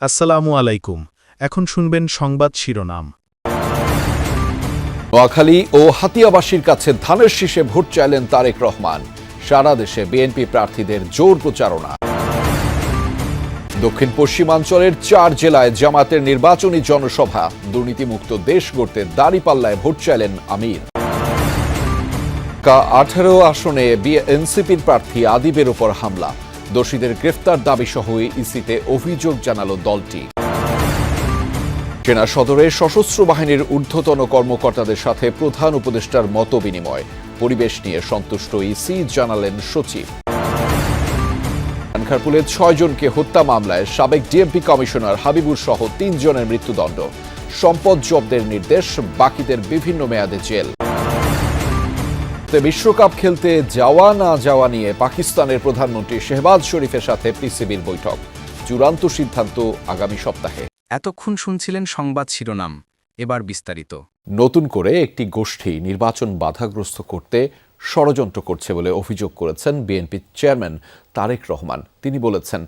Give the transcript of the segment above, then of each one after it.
আসসালামু আলাইকুম। এখন শুনবেন সংবাদ শিরোনাম। নোয়াখালী ও হাতিয়াবাসীর কাছে ধানের শীষে ভোট চাইলেন তারেক রহমান। সারা দেশে বিএনপি প্রার্থীদের জোর প্রচারণা। দক্ষিণ পশ্চিমাঞ্চলের 4 জেলায় জামাতের নির্বাচনী জনসভা। দুর্নীতিমুক্ত দেশ গড়তে দাঁড়িপাল্লায় ভোট চাইলেন আমির। 18 আসনে এনসিপির প্রার্থী আদিবের ওপর হামলা। দোষীদের গ্রেফতার দাবি সহ ইসিতে অভিযোগ জানালো দলটি। সেনা সদরে সশস্ত্র বাহিনীর ঊর্ধ্বতন কর্মকর্তাদের সাথে প্রধান উপদেষ্টার মতবিনিময়। পরিবেশ নিয়ে সন্তুষ্ট ইসি, জানালেন সচিব। খানখারপুলে 6 জনকে হত্যা মামলায় সাবেক ডিএমপি কমিশনার হাবিবুর সহ 3 জনের মৃত্যুদণ্ড। সম্পদ জব্দের নির্দেশ, বাকিদের বিভিন্ন মেয়াদে জেল। বিশ্বকাপ খেলতে যাওয়া না যাওয়া নিয়ে পাকিস্তানের প্রধানমন্ত্রী শেহবাজ শরীফের সাথে পিসিবির বৈঠক। চূড়ান্ত সিদ্ধান্ত আগামী সপ্তাহে। এতক্ষণ শুনছিলেন সংবাদ শিরোনাম, এবার বিস্তারিত। নতুন করে একটি গোষ্ঠী নির্বাচন বাধাগ্রস্ত করতে ষড়যন্ত্র করছে বলে অভিযোগ করেছেন বিএনপি চেয়ারম্যান তারেক রহমান। তিনি বলেছেন,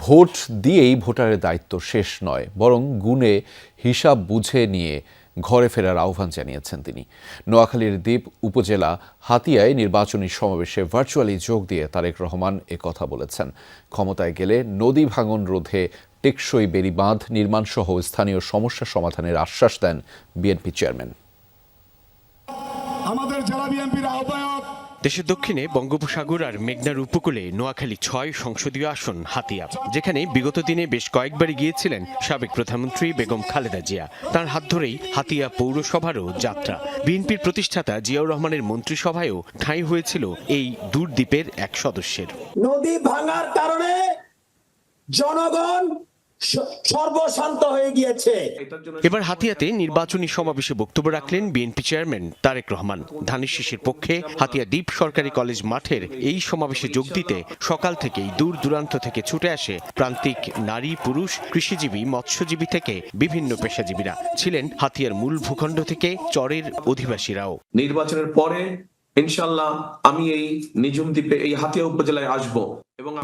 ভোট দিয়েই ভোটারের দায়িত্ব শেষ নয়, বরং গুণে হিসাব বুঝে নিয়ে ঘরে ফেরার আহ্বান জানিয়েছেন তিনি। নোয়াখালীর দ্বীপ উপজেলা হাতিয়ায় নির্বাচনী সমাবেশে ভার্চুয়ালি যোগ দিয়ে তারেক রহমান কথা বলেছেন। ক্ষমতায় গেলে নদী ভাঙন রোধে টেকসই বেড়িবাঁধ নির্মাণ সহ স্থানীয় সমস্যা সমাধানের আশ্বাস দেন বিএনপি চেয়ারম্যান। আমাদের জেলা বিএনপির আহ্বায়ক দেশের দক্ষিণে বঙ্গোপসাগর আর মেঘনার উপকূলে নোয়াখালী 6 সংসদীয় আসন হাতিয়া, যেখানে বিগত দিনে বেশ কয়েকবারই গিয়েছিলেন সাবেক প্রধানমন্ত্রী বেগম খালেদা জিয়া। তার হাত ধরেই হাতিয়া পৌরসভারও যাত্রা। বিএনপির প্রতিষ্ঠাতা জিয়াউর রহমানের মন্ত্রিসভায়ও ঠাঁই হয়েছিল এই দূরদ্বীপের এক সদস্যের। নদী ভাঙার কারণে জনগণ সর্বশান্ত হয়ে গিয়েছে। এবার হাতিয়াতে নির্বাচনী সমাবেশে বক্তব্য রাখলেন বিএনপি চেয়ারম্যান তারেক রহমান। ধানের শীষের পক্ষে হাতিয়া দ্বীপ সরকারি কলেজ মাঠের এই সমাবেশে যোগ দিতে সকাল থেকেই দূর দূরান্ত থেকে ছুটে আসে প্রান্তিক নারী, পুরুষ, কৃষিজীবী, মৎস্যজীবী থেকে বিভিন্ন পেশাজীবীরা। ছিলেন হাতিয়ার মূল ভূখণ্ড থেকে চরের অধিবাসীরাও। নির্বাচনের পরে ইনশাল্লাহ আমি এই নিঝুম দ্বীপে, এই হাতিয়া উপজেলায় আসবো।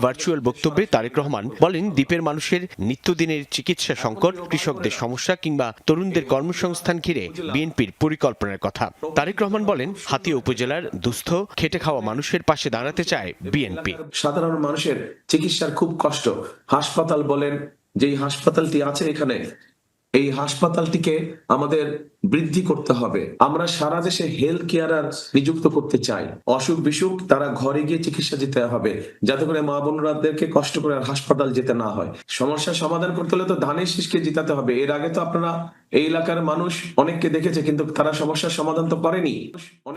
ভার্চুয়াল বক্তব্যে তারেক রহমান বলেন, দ্বীপের মানুষের নিত্যদিনের চিকিৎসা সংকট, কৃষকদের সমস্যা কিংবা তরুণদের কর্মসংস্থান ঘিরে বিএনপির পরিকল্পনার কথা। তারেক রহমান বলেন, হাতিয়া উপজেলার দুস্থ খেটে খাওয়া মানুষের পাশে দাঁড়াতে চায় বিএনপি। সাধারণ মানুষের চিকিৎসার খুব কষ্ট। হাসপাতাল বলেন, যেই হাসপাতালটি আছে এখানে, এই হাসপাতালটিকে আমাদের বৃদ্ধি করতে হবে। আমরা সারা দেশে হেলথ কেয়ারার নিযুক্ত করতে চাই। অসুখ বিসুখ তারা ঘরে গিয়ে চিকিৎসা দিতে হবে, যাতে করে মা বোনরাদেরকে কষ্ট করে আর হাসপাতাল যেতে না হয়। সমস্যার সমাধান করতে হলে তো ধানের শীষকে জিতাতে হবে। এর আগে তো আপনারা এই এলাকার মানুষ অনেককে দেখেছে, কিন্তু তারা সমস্যার সমাধান তো করেনি।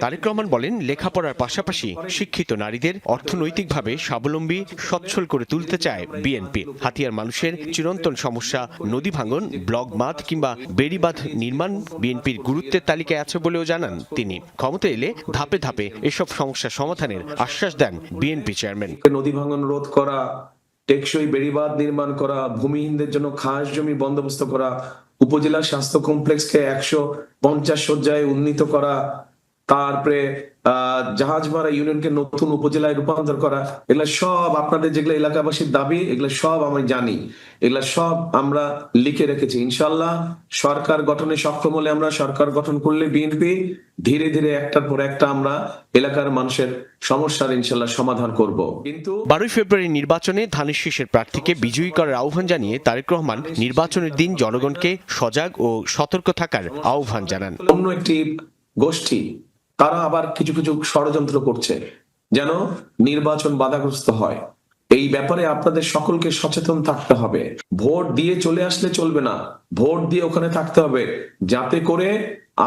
তারেক রহমান বলেন, লেখাপড়ার পাশাপাশি শিক্ষিত নারীদের অর্থনৈতিকভাবে স্বাবলম্বী সচ্ছল করে তুলতে চায় বিএনপি। হাতিয়ার মানুষের চিরন্তন সমস্যা নদী ভাঙন, ব্লক বাঁধ কিংবা বেড়িবাঁধ নির্মাণ বিএনপির গুরুত্বের তালিকায় আছে বলেও জানান তিনি। ক্ষমতা এলে ধাপে ধাপে এসব সমস্যা সমাধানের আশ্বাস দেন বিএনপি চেয়ারম্যান। নদী ভাঙন রোধ করা, টেকসই বেড়িবাঁধ নির্মাণ করা, ভূমিহীনদের জন্য খাস জমি বন্দোবস্ত করা, উপজেলা স্বাস্থ্য কমপ্লেক্সকে 150 শয্যায় উন্নীত করা, তারপরে জাহাজমারা ইউনিয়নকে নতুন উপজেলায় রূপান্তর করা, এগুলা সব আপনাদের যেগুলো এলাকাবাসীর দাবি, এগুলো সব আমি জানি, এগুলা সব আমরা লিখে রেখেছি। ইনশাল্লাহ সরকার গঠনে সক্ষম হলে, আমরা সরকার গঠন করলে বিএনপি ধীরে ধীরে একটার পর একটা আমরা এলাকার মানুষের সমস্যার ইনশাল্লাহ সমাধান করব। কিন্তু 12 ফেব্রুয়ারি নির্বাচনে ধানের শীষের প্রার্থীকে বিজয়ী করার আহ্বান জানিয়ে তারেক রহমান নির্বাচনের দিন জনগণকে সজাগ ও সতর্ক থাকার আহ্বান জানান। অন্য একটি গোষ্ঠী তারা আবার কিছু কিছু ষড়যন্ত্র করছে যেন নির্বাচন বাধাগ্রস্ত হয়। এই ব্যাপারে আপনাদের সকলকে সচেতন থাকতে হবে। ভোট দিয়ে চলে আসলে চলবে না, ভোট দিয়ে ওখানে থাকতে হবে, যাতে করে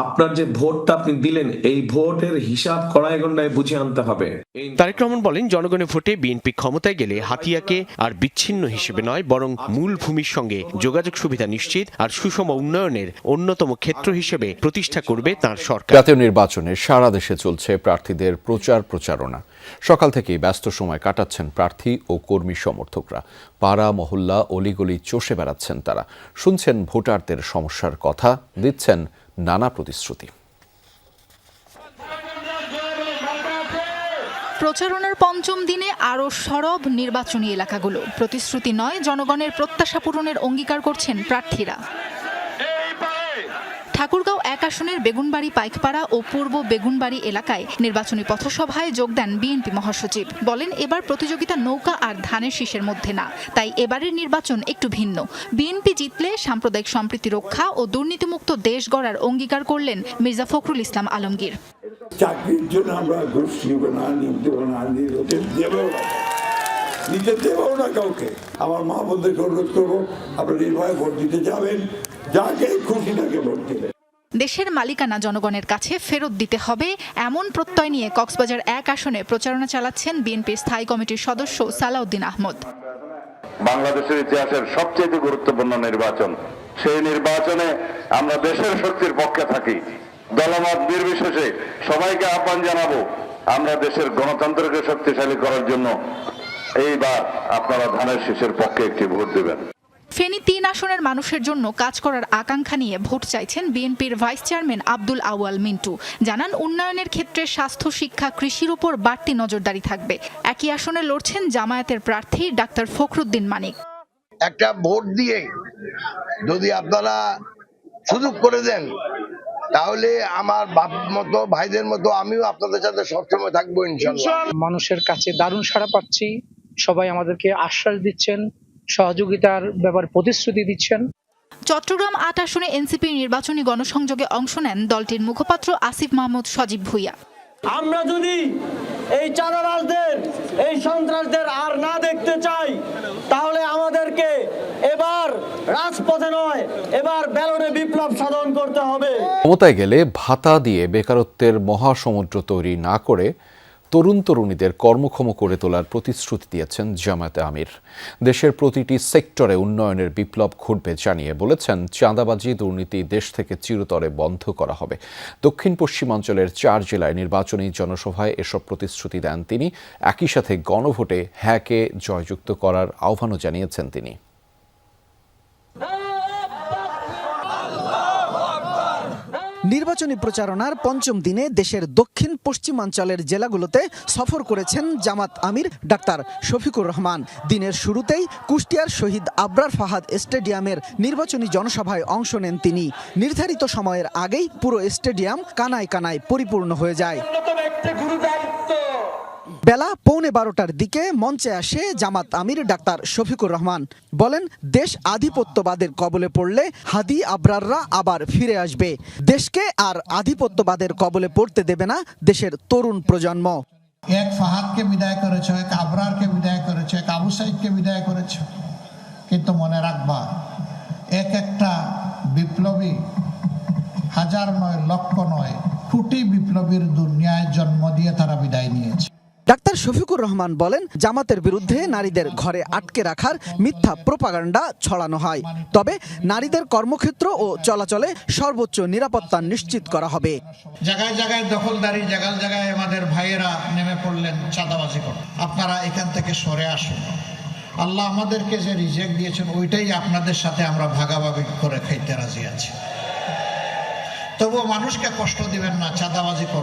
আপনার যে ভোটটা আপনি দিলেন, এই ভোটের হিসাব কড়াই গন্ডায় বুঝে আনতে হবে। তারেক রহমান বলেন, জনগণের ভোটে বিএনপি ক্ষমতায় গেলে হাতিয়াকে আর বিচ্ছিন্ন হিসেবে নয়, বরং মূল ভূমির সঙ্গে যোগাযোগ সুবিধা নিশ্চিত আর সুষম উন্নয়নের অন্যতম ক্ষেত্র হিসেবে প্রতিষ্ঠা করবে তার সরকার। জাতীয় নির্বাচনে সারা দেশে চলছে প্রার্থীদের প্রচারণা। সকাল থেকেই ব্যস্ত সময় কাটাচ্ছেন প্রার্থী ও কর্মী সমর্থকরা। পাড়া মহল্লা অলিগলি চষে বেড়াচ্ছেন তারা। শুনছেন ভোটারদের সমস্যার কথা, দিচ্ছেন নানা প্রতিশ্রুতি। প্রচারণার পঞ্চম দিনে আরও সরব নির্বাচনী এলাকাগুলো। প্রতিশ্রুতি নয়, জনগণের প্রত্যাশা পূরণের অঙ্গীকার করছেন প্রার্থীরা। ঠাকুরগাঁও 1 আসনের বেগুনবাড়ি, পাইকপাড়া ও পূর্ব বেগুনবাড়ি এলাকায় নির্বাচনী পথসভায় যোগ দেন বিএনপি মহাসচিব। বলেন, এবার প্রতিযোগিতা নৌকা আর ধানের শীষের মধ্যে না, তাই এবারের নির্বাচন একটু ভিন্ন। বিএনপি জিতলে সাম্প্রদায়িক সম্প্রীতি রক্ষা ও দুর্নীতিমুক্ত দেশ গড়ার অঙ্গীকার করলেন মির্জা ফখরুল ইসলাম আলমগীর। চাকরির জন্য আমরা ঘুষ নিব না, নিতে দেবো না কাউকে। আমার মা বোনদেরকে অনুরোধ করবো, আপনারা নির্ভয়ে ভোট দিতে যাবেন, যাকে খুশি তাকে ভোট দিবেন। দেশের মালিকানা জনগণের কাছে ফেরত দিতে হবে, এমন প্রত্যয় নিয়ে কক্সবাজার 1 আসনে প্রচারণা চালাচ্ছেন বিএনপির স্থায়ী কমিটির সদস্য সালাউদ্দিন আহমদ। বাংলাদেশের ইতিহাসের সবচেয়ে গুরুত্বপূর্ণ নির্বাচন, সেই নির্বাচনে আমরা দেশের শক্তির পক্ষে থাকি। দলমত নির্বিশেষে সবাইকে আহ্বান জানাবো, আমরা দেশের গণতন্ত্রকে শক্তিশালী করার জন্য এইবার আপনারা ধানের শীষের পক্ষে একটি ভোট দেবেন। ফেনী 3 আসনের মানুষের জন্য কাজ করার আকাঙ্ক্ষা নিয়ে ভোট চাইছেন বিএনপির ভাইস চেয়ারম্যান আব্দুল আউয়াল মিন্টু। জানান, উন্নয়নের ক্ষেত্রে স্বাস্থ্য, শিক্ষা, কৃষির উপর বাড়তি নজরদারি থাকবে। একই আসনে লড়ছেন জামায়াতের প্রার্থী ডাক্তার ফখরুদ্দিন মানিক। একটা ভোট দিয়ে যদি আপনারা সুযোগ করে দেন, তাহলে আমার বাপ মতো, ভাইদের মতো আমিও আপনাদের সাথে সবসময় থাকবো ইনশাআল্লাহ। মানুষের কাছে দারুণ সাড়া পাচ্ছি, সবাই আমাদেরকে আশ্বাস দিচ্ছেন, সহযোগিতার ব্যাপারে প্রতিশ্রুতি দিচ্ছেন। চট্টগ্রাম 8 আসনে এনসিপির নির্বাচনী গণসংযোগে অংশ নেন দলটির মুখপাত্র আসিফ মাহমুদ সজীব ভুইয়া। আমরা যদি এই চাঁদাবাজদের, এই সন্ত্রাসদের আর না দেখতে চাই, তাহলে আমাদেরকে এবার রাজপথে নয়, এবার ব্যালটে বিপ্লব সাধন করতে হবে। ক্ষমতায় গেলে ভাতা দিয়ে বেকারত্বের মহাসমুদ্র তৈরি না করে তরুণ তরুণীদের কর্মক্ষম করে তোলার প্রতিশ্রুতি দিয়েছেন জামায়াতে আমির। দেশের প্রতিটি সেক্টরে উন্নয়নের বিপ্লব ঘটবে জানিয়ে বলেছেন, চাঁদাবাজি, দুর্নীতি দেশ থেকে চিরতরে বন্ধ করা হবে। দক্ষিণ পশ্চিমাঞ্চলের 4 জেলায় নির্বাচনী জনসভায় এসব প্রতিশ্রুতি দেন তিনি। একই সাথে গণভোটে হ্যাঁকে জয়যুক্ত করার আহ্বানও জানিয়েছেন তিনি। নির্বাচনী প্রচারণার পঞ্চম দিনে দেশের দক্ষিণ পশ্চিমাঞ্চলের জেলাগুলোতে সফর করেছেন জামাত আমির ডাক্তার শফিকুর রহমান। দিনের শুরুতেই কুষ্টিয়ার শহীদ আবরার ফাহাদ স্টেডিয়ামের নির্বাচনী জনসভায় অংশ নেন তিনি। নির্ধারিত সময়ের আগেই পুরো স্টেডিয়াম কানায় কানায় পরিপূর্ণ হয়ে যায়। বেলা 11:15টার দিকে মঞ্চে আসে জামাত আমির ডাক্তার শফিকুর রহমান। বলেন, দেশ আধিপত্যবাদের কবলে পড়লে হাদি আবরাররা আবার ফিরে আসবে। দেশকে আর আধিপত্যবাদের কবলে পড়তে দেবে না দেশের তরুণ প্রজন্ম। এক ফাহাদকে বিদায় করেছ, এক আবরারকে বিদায় করেছ, এক আবু সাইদকে বিদায় করেছ, কিন্তু মনে রাখবা, এক একটা বিপ্লবী হাজার নয়, লক্ষ নয়, কোটি বিপ্লবীর দুনিয়ায় জন্ম দিয়ে তারা বিদায় নিয়েছে। ডাক্তার শফিকুর রহমান বলেন, জামাতের বিরুদ্ধে নারীদের ঘরে আটকে রাখার মিথ্যা প্রোপাগান্ডা ছড়ানো হয়। তবে নারীদের কর্মক্ষেত্র ও চলাচলে সর্বোচ্চ নিরাপত্তা নিশ্চিত করা হবে। জায়গায় জায়গায় দখলদারি, জায়গায় জায়গায় আমাদের ভাইয়েরা নেমে পড়লেন চাঁদাবাজি করতে। আপনারা এখান থেকে সরে আসুন। আল্লাহ আমাদেরকে যে রিজিক দিয়েছেন, ওইটাই আপনাদের সাথে আমরা ভাগাভাগি করে খাইতে রাজি আছি। তবুও মানুষকে কষ্ট দিবেন না, চাঁদাবাজি করুন।